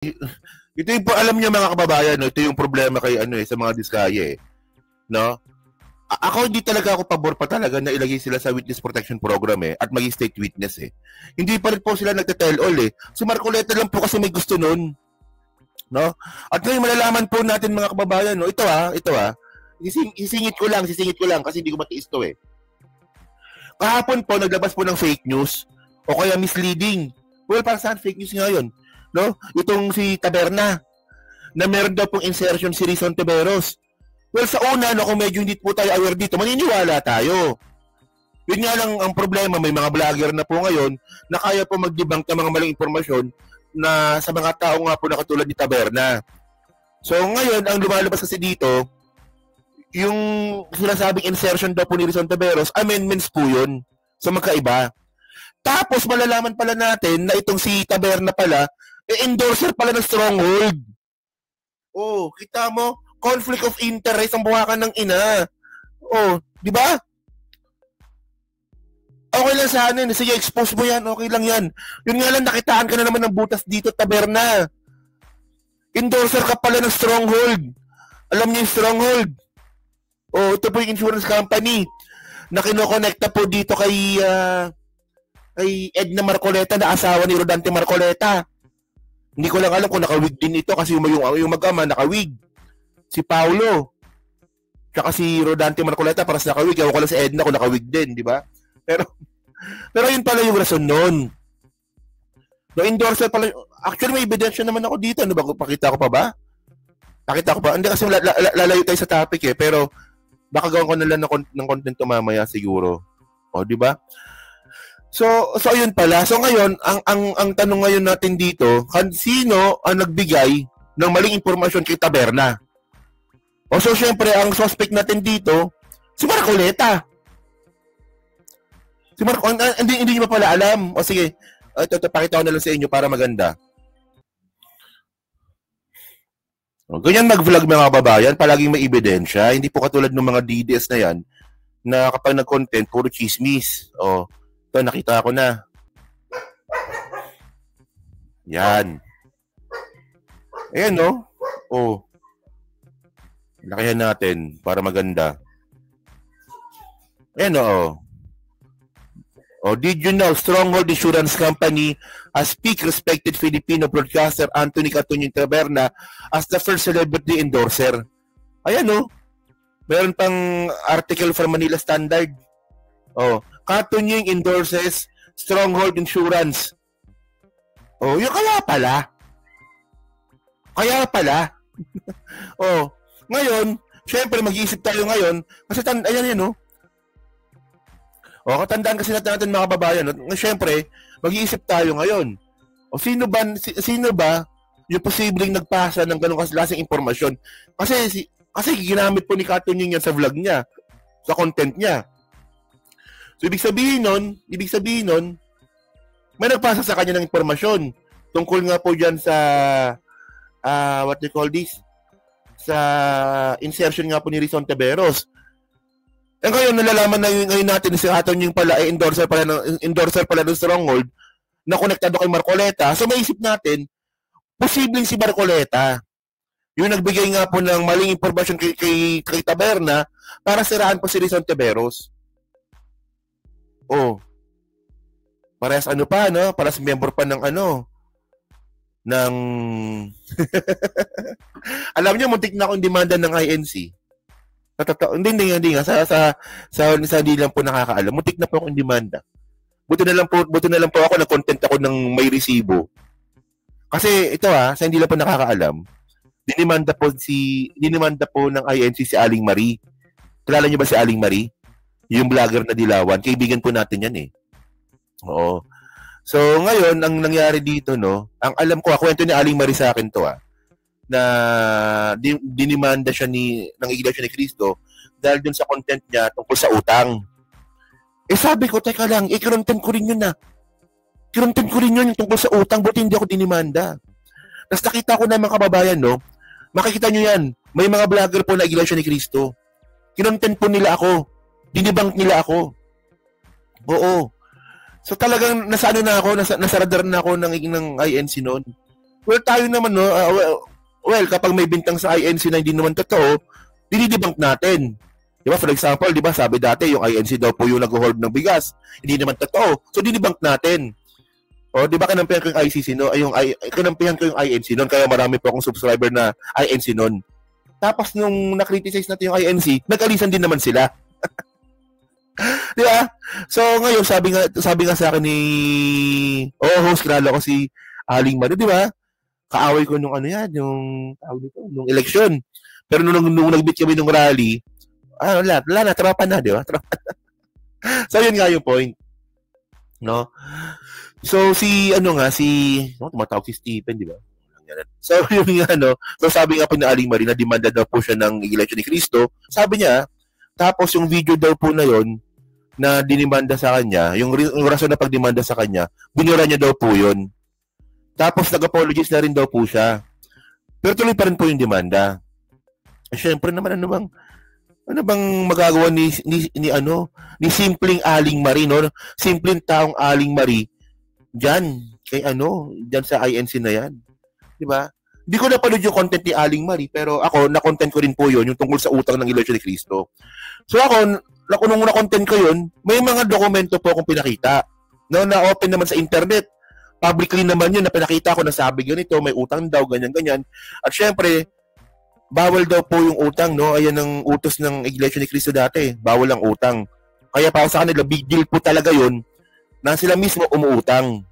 Ito yung, alam niyo mga kababayan, no? Ito yung problema kay sa mga Diskaya no? Ako hindi talaga ako pabor pa talaga na ilagay sila sa witness protection program at maging state witness Hindi pa rin po sila nagte-tell all Si Marcoleta lang po kasi may gusto nun. No? At ngayon malalaman po natin mga kababayan, no? Ito Sisingit ko lang kasi hindi ko matiis to Kahapon po naglabas po ng fake news o kaya misleading. Well, para saan fake news ngayon? No? Itong si Taberna na meron daw pong insertion si Rizon Tiberos. Well, sa una, kung medyo hindi po tayo aware dito, maniniwala tayo. Yun nga lang ang problema, may mga vlogger na po ngayon na kaya po mag-debunk ng mga maling impormasyon na sa mga tao nga po na katulad ni Taberna. So ngayon, ang lumalabas kasi dito, yung sinasabing insertion daw po ni Rizon Tiberos, amendments po yun. So magkaiba. Tapos malalaman pala natin na itong si Taberna pala, endorser pala ng Stronghold. Oh, kita mo? Conflict of interest ang buwakan ng ina. Oh, di ba? Okay lang sa anin. Sige, expose mo yan. Okay lang yan. Yun nga lang, nakitaan ka na naman ng butas dito, Taberna. Endorser ka pala ng Stronghold. Alam niyo yung Stronghold? Oh, ito po yung insurance company na kinokonekta po dito kay Edna Marcoleta na asawa ni Rodante Marcoleta. Hindi ko lang alam kung nakawig din ito kasi yung mag-ama nakawig. Si Paulo. Tsaka si Rodante Marcoleta para sa nakawig. Ewan ko lang si Edna kung nakawig din, di ba? Pero yun pala yung rason nun. No, endorser pala. Actually, may ebidensya naman ako dito. Ano ba? Pakita ko pa ba? Pakita ko pa. Hindi kasi lalayo tayo sa topic Pero baka gawin ko na lang ng content mamaya siguro. O, di ba? So yun pala. So ngayon, ang tanong ngayon natin dito, sino ang nagbigay ng maling impormasyon kay Taberna? O so syempre, ang suspect natin dito, si Marcoleta. Hindi niyo pa pala alam. O sige, ito pakita ko na lang sa inyo para maganda. O, ganyan mag-vlog mga kababayan, palaging may ebidensya. Hindi po katulad ng mga DDS na yan, na kapag nag-content, puro chismis. O, ito, nakita ko na. Yan. Ayan, no? O. Lakihan natin para maganda. Ayan, o. Oh, did you know Stronghold Insurance Company has picked respected Filipino broadcaster Anthony Catunying Taberna as the first celebrity endorser? Ayan, no? Meron pang article from Manila Standard. Oh, Catunying endorses Stronghold Insurance. Oh, yung kaya pala. Oh, ngayon, syempre mag-iisip tayo ngayon kasi ayan no? O, katandaan kasi natin mga kababayan. Syempre, mag-iisip tayo ngayon. O, sino ba yung posibleng nagpasa ng ganong klaseng impormasyon? Kasi ginamit po ni Catunying yan sa vlog niya, sa content niya. So, ibig sabihin nun, may nagpasa sa kanya ng impormasyon tungkol nga po dyan sa, what they call this? Sa insertion nga po ni Rizon Tiberos. Ngayon, nalalaman na ngayon natin si Catunying pala ay endorser pala ng Stronghold na konektado kay Marcoleta. So, maisip natin, posibleng si Marcoleta yung nagbigay nga po ng maling impormasyon kay Taberna para siraan po si Rizon Tiberos. Oh. Parehas no? Parehas member pa ng ng alam niyo, muntik na akong demanda ng INC. Hindi nga. Sa hindi lang po nakakaalam. Muntik na po akong demanda. Buti na lang po ako nag-content ako ng may resibo. Kasi ito sa hindi lang po nakakaalam, dinimanda po ng INC si Aling Marie. Kilala niyo ba si Aling Marie? Yung vlogger na Dilawan. Kaibigan po natin yan Oo. So ngayon, ang nangyari dito, no, ang alam ko, kwento ni Aling Marie sa akin to na dinimanda siya ng Iglesia ni Cristo dahil dun sa content niya tungkol sa utang. Sabi ko, teka lang, kinontent ko rin yun Kinontent ko rin yun yung tungkol sa utang, buti hindi ako dinimanda. Tapos nakita ko na mga kababayan, no? Makikita nyo yan, may mga vlogger po na Iglesia ni Cristo. Kinontent po nila ako. Dinibank nila ako. Oo. So talagang nasa radar na ako ng INC noon. Well, tayo naman, no, well, kapag may bintang sa INC na hindi naman totoo, dinidebunk natin. Di ba? For example, di ba, sabi dati, yung INC daw po yung nag-hold ng bigas. Hindi naman totoo. So, dinidebunk natin. O, di ba, kinampihan ko yung ICC, no? Kinampihan ko yung INC noon, kaya marami po akong subscriber na INC noon. Tapos, nung na-criticize natin yung INC, nag-alisan din naman sila. Di ba? So, ngayon, sabi nga sa akin ni, host, kilala ko si Aling Mano, di ba? Kaaway ko nung nung eleksyon. Pero nung nag-beat kami nung rally, wala na, tropa na, di ba? So, yun nga yung point. No? So, tumatawag si Stephen, di ba? So, yun nga, no? So, sabi nga po ni Aling Marie, na demanda daw po siya ng Iglesia ni Cristo. Sabi niya, tapos yung video daw po na yon na dinimanda sa kanya, yung rason na pagdemanda sa kanya, binura niya daw po yun. Tapos nag-apologize na rin daw po siya. Pero tuloy pa rin po yung demanda. Siyempre naman, ano bang magagawa ni simpleng Aling Marie, no? Simpleng taong Aling Marie diyan diyan sa INC na yan. 'Di ba? Hindi ko napanood yung content ni Aling Marie, pero ako na-content ko rin po yun, yung tungkol sa utang ng Iglesia ni Cristo. So ako, nung na-content ko yun, may mga dokumento po akong pinakita. No, na-open naman sa internet. Publicly naman yun, na pinakita ko na sabi ganito, may utang daw, ganyan-ganyan. At syempre, bawal daw po yung utang, no? Ayan ang utos ng Iglesia ni Cristo dati. Bawal ang utang. Kaya para sa kanila, big deal po talaga yun na sila mismo umuutang.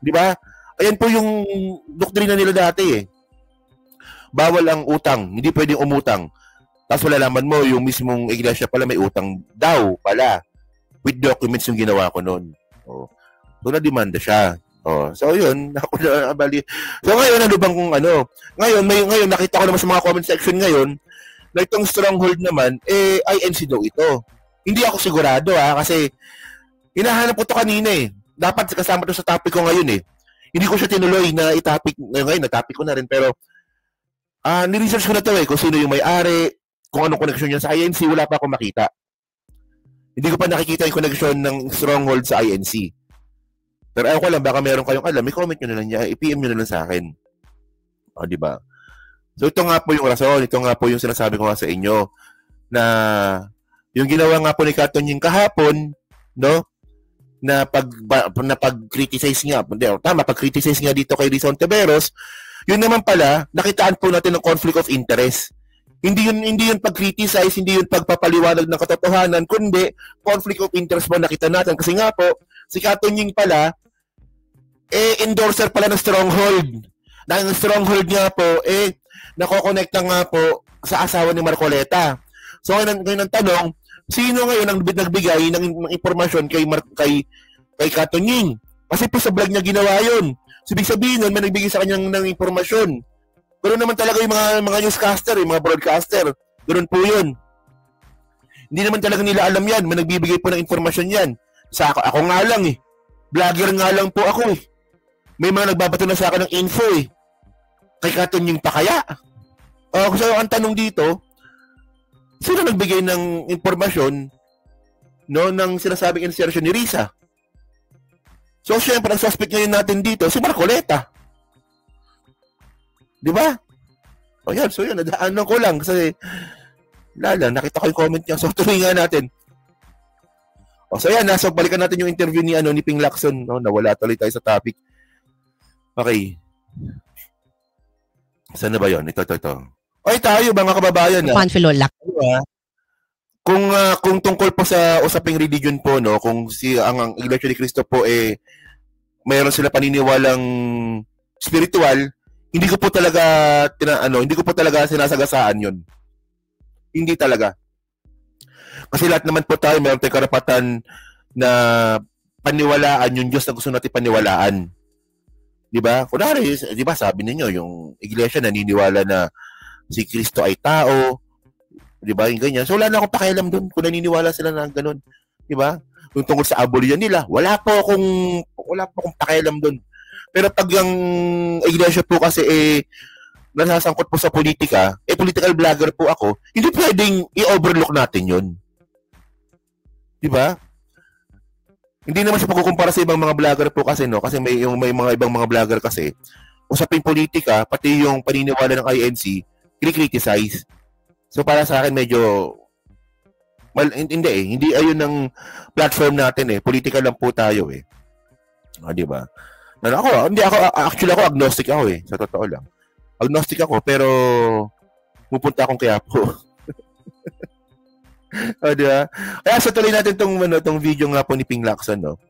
Di ba? Ayan po yung doktrina nila dati eh. Bawal ang utang, hindi pwedeng umutang. Tapos malalaman mo, yung mismong iglesia pala may utang daw pala. With documents yung ginawa ko noon. So, na-demanda siya. So, yun. So, ngayon, Ngayon, nakita ko naman sa mga comment section ngayon, na itong stronghold naman, INC daw ito. Hindi ako sigurado, kasi hinahanap ko to kanina eh. Dapat kasama to sa topic ko ngayon eh. Hindi ko siya tinuloy na i-topic. Ngayon, na-topic ko na rin. Pero, ni-research ko na to eh. Kung sino yung may-ari, kung anong connection niya sa INC, wala pa akong makita. Hindi ko pa nakikita yung connection ng stronghold sa INC. Pero ayaw ko lang, baka meron kayong alam, i-comment nyo na lang niya, i-PM nyo na lang sa akin. Di ba? So, ito nga po yung rason. Ito nga po yung sinasabi ko nga sa inyo na yung ginawa nga po ni Katon yung kahapon, no? Na pag-criticize nga, pag-criticize nga dito kay Rizon Tiberos, yun naman pala, nakitaan po natin ng conflict of interest. Hindi yun pag-criticize, hindi yun pagpapaliwanag ng katotohanan, kundi conflict of interest po nakita natin. Kasi nga po, si Katon yung pala, endorser pala ng stronghold. Na ang stronghold nga po, nakokonekta nga po sa asawa ni Marcoleta. So, ngayon ang tanong, sino ngayon ang nagbigay ng impormasyon kay Katonying? Kasi po sa vlog niya ginawa yun. So, ibig sabihin nun, may nagbigay sa kanya ng impormasyon. Ganoon naman talaga yung mga newscaster, yung mga broadcaster. Ganoon po yun. Hindi naman talaga nila alam yan. May nagbibigay po ng impormasyon yan. Ako nga lang eh. Vlogger nga lang po ako eh. May mga nagbabato na sa akin ng info eh. Kay Katonying pa kaya? So, ang tanong dito, sino nagbigay ng impormasyon ng sinasabing insertion ni Risa? So, syempre, ang suspect ngayon natin dito, si Marcoleta. Di ba? Yan. So, yun. Nadaanan ko lang kasi nakita ko yung comment niya. So, tuloy nga natin. So, yan. So, balikan natin yung interview ni Ping Lacson. Nawala tuloy tayo sa topic. Okay. Saan na ba yun? Ito. Tayo, mga kababayan. Kung tungkol po sa usaping religion po, no, kung ang Iglesia ni Cristo po mayroon sila paniniwalang spiritual, hindi ko po talaga sinasagasaan 'yon. Hindi talaga. Kasi lahat naman po tayo mayroon tayong karapatan na paniwalaan yung Diyos na gusto natin paniwalaan. 'Di ba? Kunwari, 'di ba, sabi niyo yung Iglesia naniniwala na si Kristo ay tao, 'di ba? Yung ganyan. So wala na akong pakialam doon kung naniniwala sila na ganoon, 'di ba? Yung tungkol sa abolition nila, wala po akong pakialam doon. Pero pag yung Iglesia po kasi nasasangkot po sa politika, political vlogger po ako, hindi pwedeng i-overlook natin 'yon. 'Di ba? Hindi naman siya pagkukumpara sa ibang mga vlogger po kasi, no, kasi may mga ibang mga vlogger kasi usaping politika, pati yung paniniwala ng INC, kini-criticize. So para sa akin medyo hindi ayun ng platform natin Politika lang po tayo di ba? Actually ako agnostic ako sa totoo lang. Agnostic ako pero pupunta akong Quiapo. Di ba? Kaya sa tuloy natin tong video nga po ni Ping Lacson, no?